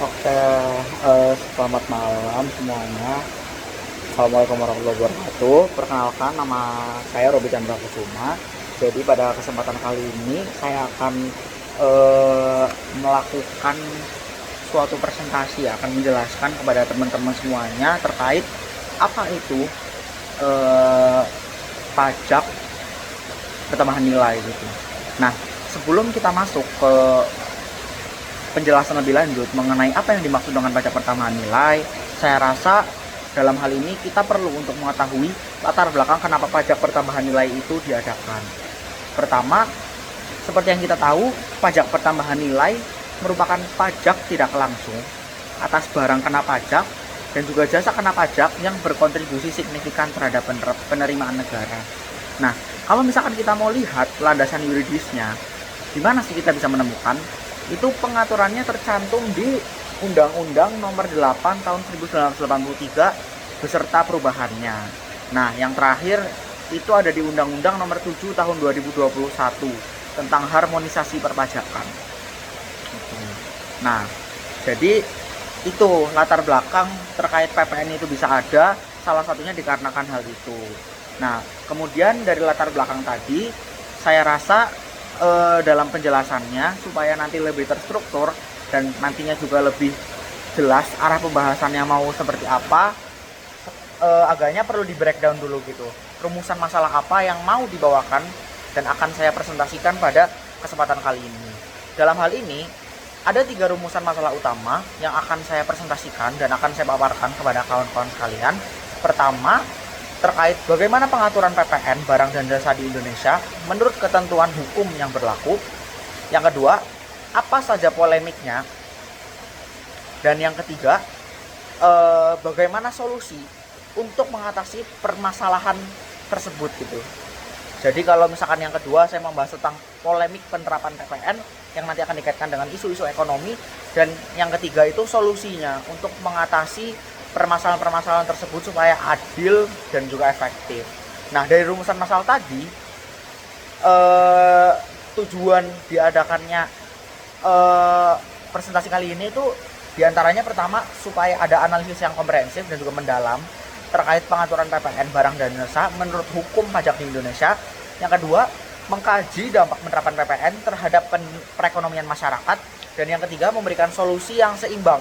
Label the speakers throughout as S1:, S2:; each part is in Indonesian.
S1: Oke, selamat malam semuanya. Assalamualaikum warahmatullahi wabarakatuh. Perkenalkan, nama saya Robi Chandra Kusuma. Jadi pada kesempatan kali ini saya akan eh, melakukan suatu presentasi, akan menjelaskan kepada teman-teman semuanya terkait apa itu eh, pajak pertambahan nilai gitu. Nah, sebelum kita masuk ke penjelasan lebih lanjut mengenai apa yang dimaksud dengan pajak pertambahan nilai, saya rasa dalam hal ini kita perlu untuk mengetahui latar belakang kenapa pajak pertambahan nilai itu diadakan. Pertama, seperti yang kita tahu, pajak pertambahan nilai merupakan pajak tidak langsung atas barang kena pajak dan juga jasa kena pajak yang berkontribusi signifikan terhadap penerimaan negara. Nah, kalau misalkan kita mau lihat landasan yuridisnya, di mana sih kita bisa menemukan? Itu pengaturannya tercantum di Undang-Undang Nomor 8 Tahun 1983 beserta perubahannya. Nah, yang terakhir itu ada di Undang-Undang Nomor 7 Tahun 2021 tentang harmonisasi perpajakan. Nah, jadi itu latar belakang terkait PPN itu bisa ada, salah satunya dikarenakan hal itu. Nah, kemudian dari latar belakang tadi, saya rasa dalam penjelasannya supaya nanti lebih terstruktur dan nantinya juga lebih jelas arah pembahasannya mau seperti apa, agaknya perlu di breakdown dulu gitu, rumusan masalah apa yang mau dibawakan dan akan saya presentasikan pada kesempatan kali ini. Dalam hal ini ada 3 rumusan masalah utama yang akan saya presentasikan dan akan saya paparkan kepada kawan-kawan sekalian. Pertama, terkait bagaimana pengaturan PPN barang dan jasa di Indonesia menurut ketentuan hukum yang berlaku. Yang kedua, apa saja polemiknya. Dan yang ketiga, bagaimana solusi untuk mengatasi permasalahan tersebut gitu. Jadi kalau misalkan yang kedua saya membahas tentang polemik penerapan PPN yang nanti akan dikaitkan dengan isu-isu ekonomi, dan yang ketiga itu solusinya untuk mengatasi permasalahan-permasalahan tersebut supaya adil dan juga efektif. Nah, dari rumusan masalah tadi, tujuan diadakannya presentasi kali ini itu diantaranya pertama supaya ada analisis yang komprehensif dan juga mendalam terkait pengaturan PPN barang dan jasa menurut hukum pajak di Indonesia. Yang kedua, mengkaji dampak penerapan PPN terhadap perekonomian masyarakat. Dan yang ketiga, memberikan solusi yang seimbang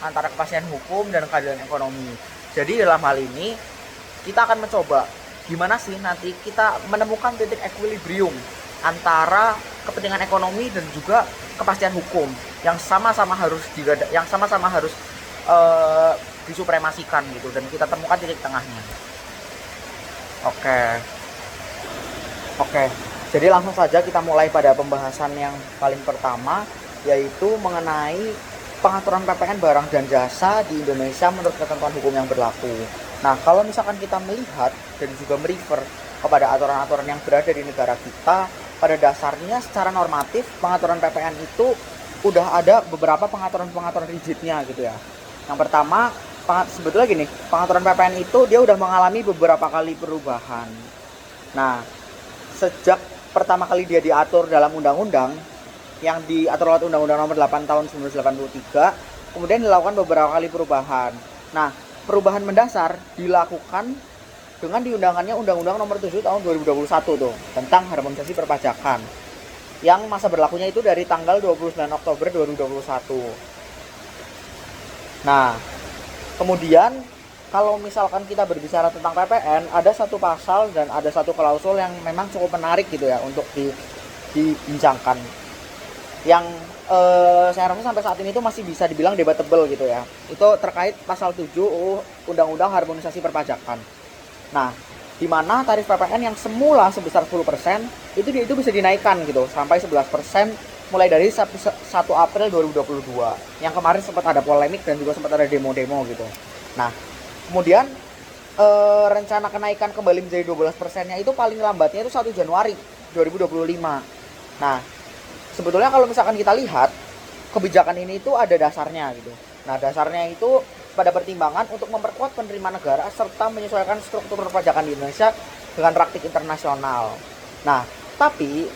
S1: antara kepastian hukum dan keadilan ekonomi. Jadi dalam hal ini kita akan mencoba gimana sih nanti kita menemukan titik equilibrium antara kepentingan ekonomi dan juga kepastian hukum yang sama-sama harus disupremasikan gitu, dan kita temukan titik tengahnya. Oke. Jadi langsung saja kita mulai pada pembahasan yang paling pertama, yaitu mengenai pengaturan PPN barang dan jasa di Indonesia menurut ketentuan hukum yang berlaku. Nah, kalau misalkan kita melihat dan juga merefer kepada aturan-aturan yang berada di negara kita, pada dasarnya secara normatif pengaturan PPN itu udah ada beberapa pengaturan-pengaturan rigidnya gitu ya. Yang pertama, sebetulnya gini, pengaturan PPN itu dia udah mengalami beberapa kali perubahan. Nah, sejak pertama kali dia diatur dalam undang-undang yang diatur oleh Undang-Undang Nomor 8 Tahun 1983, kemudian dilakukan beberapa kali perubahan. Nah, perubahan mendasar dilakukan dengan diundangkannya Undang-Undang Nomor 7 Tahun 2021 tuh, tentang harmonisasi perpajakan, yang masa berlakunya itu dari tanggal 29 Oktober 2021. Nah, kemudian kalau misalkan kita berbicara tentang PPN, ada satu pasal dan ada satu klausul yang memang cukup menarik gitu ya untuk dibincangkan, yang saya rasa sampai saat ini itu masih bisa dibilang debatable gitu ya. Itu terkait pasal 7 Undang-Undang Harmonisasi Perpajakan. Nah, di mana tarif PPN yang semula sebesar 10% itu bisa dinaikkan gitu sampai 11% mulai dari 1 April 2022. Yang kemarin sempat ada polemik dan juga sempat ada demo-demo gitu. Nah, kemudian rencana kenaikan kembali menjadi 12%-nya itu paling lambatnya itu 1 Januari 2025. Nah, sebetulnya kalau misalkan kita lihat kebijakan ini itu ada dasarnya gitu. Nah, dasarnya itu pada pertimbangan untuk memperkuat penerimaan negara serta menyesuaikan struktur perpajakan di Indonesia dengan praktik internasional. Nah, tapi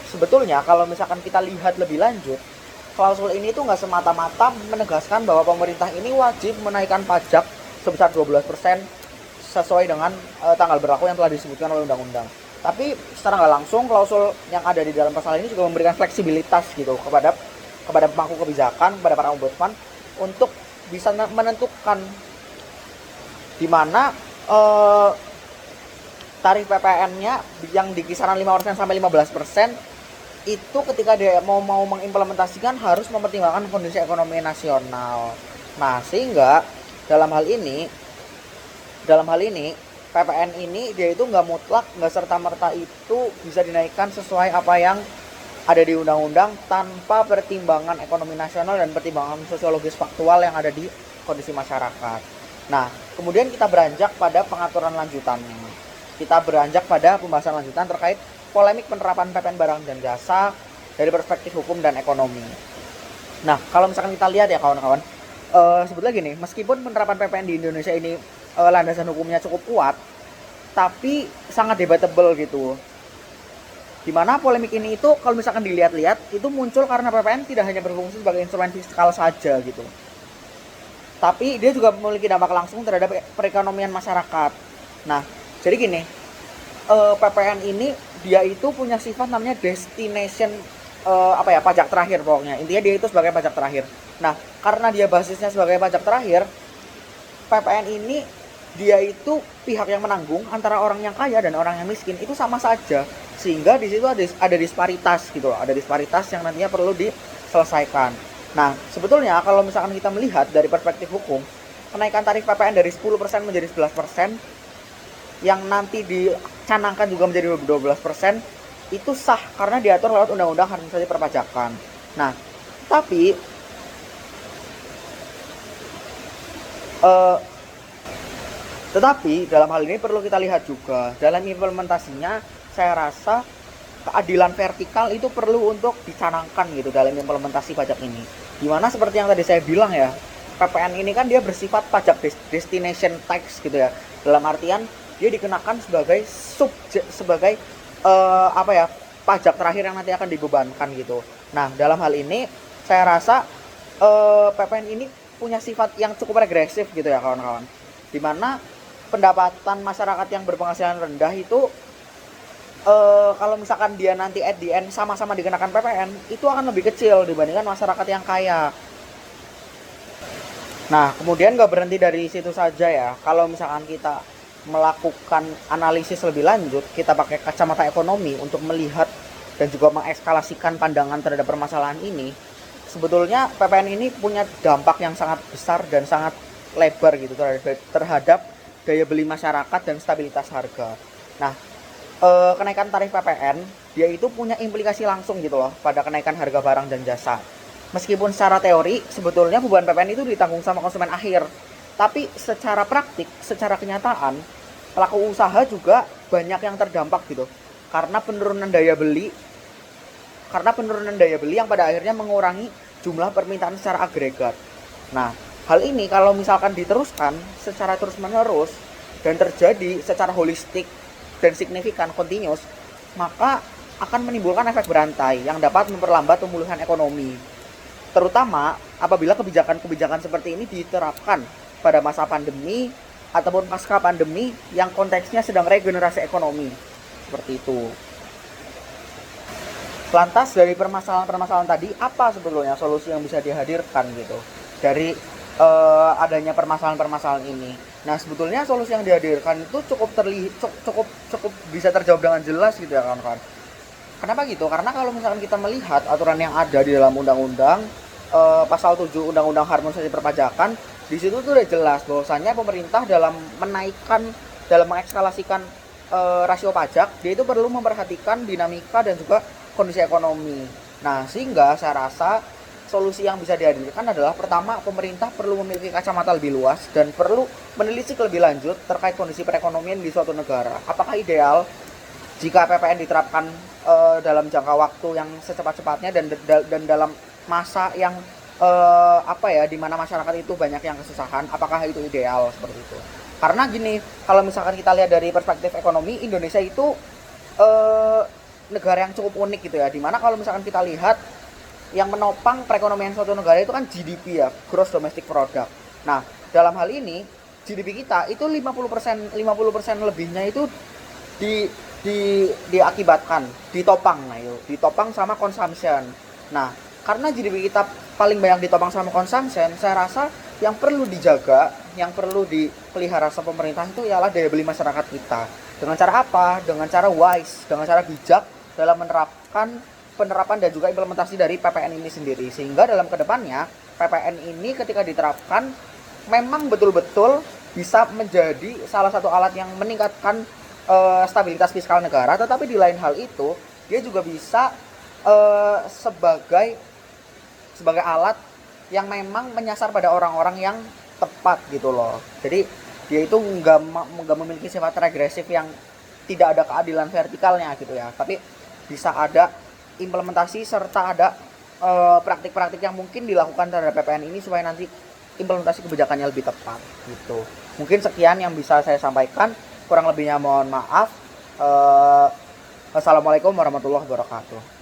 S1: sebetulnya kalau misalkan kita lihat lebih lanjut, klausul ini tuh nggak semata-mata menegaskan bahwa pemerintah ini wajib menaikkan pajak sebesar 12% sesuai dengan tanggal berlaku yang telah disebutkan oleh undang-undang. Tapi secara nggak langsung klausul yang ada di dalam pasal ini juga memberikan fleksibilitas gitu kepada pemangku kebijakan, kepada para ombudsman untuk bisa menentukan di mana tarif PPN-nya yang di kisaran 5% sampai 15% itu ketika dia mau mengimplementasikan harus mempertimbangkan kondisi ekonomi nasional. Nah, sehingga dalam hal ini PPN ini dia itu nggak mutlak, nggak serta-merta itu bisa dinaikkan sesuai apa yang ada di undang-undang tanpa pertimbangan ekonomi nasional dan pertimbangan sosiologis faktual yang ada di kondisi masyarakat. Nah, kemudian kita beranjak pada pengaturan lanjutannya. Kita beranjak pada pembahasan lanjutan terkait polemik penerapan PPN barang dan jasa dari perspektif hukum dan ekonomi. Nah, kalau misalkan kita lihat ya kawan-kawan, sebetulnya gini, meskipun penerapan PPN di Indonesia ini landasan hukumnya cukup kuat, tapi sangat debatable gitu. Dimana polemik ini itu kalau misalkan dilihat-lihat itu muncul karena PPN tidak hanya berfungsi sebagai instrumen fiskal saja gitu, tapi dia juga memiliki dampak langsung terhadap perekonomian masyarakat. Nah, jadi gini, PPN ini dia itu punya sifat namanya destination pajak terakhir pokoknya. Intinya dia itu sebagai pajak terakhir. Nah, karena dia basisnya sebagai pajak terakhir, PPN ini dia itu pihak yang menanggung antara orang yang kaya dan orang yang miskin itu sama saja, sehingga di situ ada disparitas gitu, ada disparitas yang nantinya perlu diselesaikan. Nah, sebetulnya kalau misalkan kita melihat dari perspektif hukum, kenaikan tarif PPN dari 10% menjadi 11% yang nanti dicanangkan juga menjadi 12% itu sah karena diatur lewat undang-undang harmonisasi perpajakan. Nah, tetapi dalam hal ini perlu kita lihat juga dalam implementasinya, saya rasa keadilan vertikal itu perlu untuk dicanangkan gitu dalam implementasi pajak ini. Dimana seperti yang tadi saya bilang ya, PPN ini kan dia bersifat pajak destination tax gitu ya. Dalam artian dia dikenakan sebagai pajak terakhir yang nanti akan dibebankan gitu. Nah, dalam hal ini saya rasa PPN ini punya sifat yang cukup regresif gitu ya kawan-kawan. Dimana pendapatan masyarakat yang berpenghasilan rendah itu kalau misalkan dia nanti at the end sama-sama dikenakan PPN itu akan lebih kecil dibandingkan masyarakat yang kaya. Nah, kemudian gak berhenti dari situ saja ya. Kalau misalkan kita melakukan analisis lebih lanjut, kita pakai kacamata ekonomi untuk melihat dan juga mengekskalasikan pandangan terhadap permasalahan ini, sebetulnya PPN ini punya dampak yang sangat besar dan sangat lebar gitu terhadap daya beli masyarakat dan stabilitas harga. Nah, kenaikan tarif PPN dia itu punya implikasi langsung gitu loh pada kenaikan harga barang dan jasa. Meskipun secara teori sebetulnya beban PPN itu ditanggung sama konsumen akhir, tapi secara praktik, secara kenyataan pelaku usaha juga banyak yang terdampak gitu karena penurunan daya beli yang pada akhirnya mengurangi jumlah permintaan secara agregat. Nah, hal ini kalau misalkan diteruskan secara terus-menerus dan terjadi secara holistik dan signifikan continuous, maka akan menimbulkan efek berantai yang dapat memperlambat pemulihan ekonomi. Terutama apabila kebijakan-kebijakan seperti ini diterapkan pada masa pandemi ataupun pasca pandemi yang konteksnya sedang regenerasi ekonomi. Seperti itu. Lantas dari permasalahan-permasalahan tadi, apa sebetulnya solusi yang bisa dihadirkan gitu dari adanya permasalahan-permasalahan ini? Nah, sebetulnya solusi yang dihadirkan itu cukup bisa terjawab dengan jelas gitu ya kawan-kawan. Kenapa gitu? Karena kalau misalkan kita melihat aturan yang ada di dalam undang-undang pasal 7 Undang-Undang Harmonisasi Perpajakan, di situ tuh udah jelas bahwasanya pemerintah dalam mengekskalasikan rasio pajak, dia itu perlu memperhatikan dinamika dan juga kondisi ekonomi. Nah, sehingga saya rasa solusi yang bisa dihadirkan adalah pertama, pemerintah perlu memiliki kacamata lebih luas dan perlu menelisik lebih lanjut terkait kondisi perekonomian di suatu negara. Apakah ideal jika PPN diterapkan dalam jangka waktu yang secepat-cepatnya dan dalam masa yang di mana masyarakat itu banyak yang kesusahan, apakah itu ideal seperti itu? Karena gini, kalau misalkan kita lihat dari perspektif ekonomi, Indonesia itu negara yang cukup unik gitu ya, dimana kalau misalkan kita lihat yang menopang perekonomian suatu negara itu kan GDP ya, Gross Domestic Product. Nah, dalam hal ini GDP kita itu 50% lebihnya itu di diakibatkan ditopang, nah itu ditopang sama consumption. Nah, karena GDP kita paling banyak ditopang sama consumption, saya rasa yang perlu dijaga, yang perlu dipelihara sama pemerintah itu ialah daya beli masyarakat kita. Dengan cara apa? Dengan cara wise, dengan cara bijak dalam penerapan dan juga implementasi dari PPN ini sendiri. Sehingga dalam kedepannya PPN ini ketika diterapkan memang betul-betul bisa menjadi salah satu alat yang meningkatkan stabilitas fiskal negara, tetapi di lain hal itu dia juga bisa sebagai alat yang memang menyasar pada orang-orang yang tepat gitu loh. Jadi dia itu nggak memiliki sifat regresif yang tidak ada keadilan vertikalnya gitu ya, tapi bisa ada implementasi serta ada praktik-praktik yang mungkin dilakukan terhadap PPN ini supaya nanti implementasi kebijakannya lebih tepat gitu. Mungkin sekian yang bisa saya sampaikan, kurang lebihnya mohon maaf. Wassalamualaikum warahmatullahi wabarakatuh.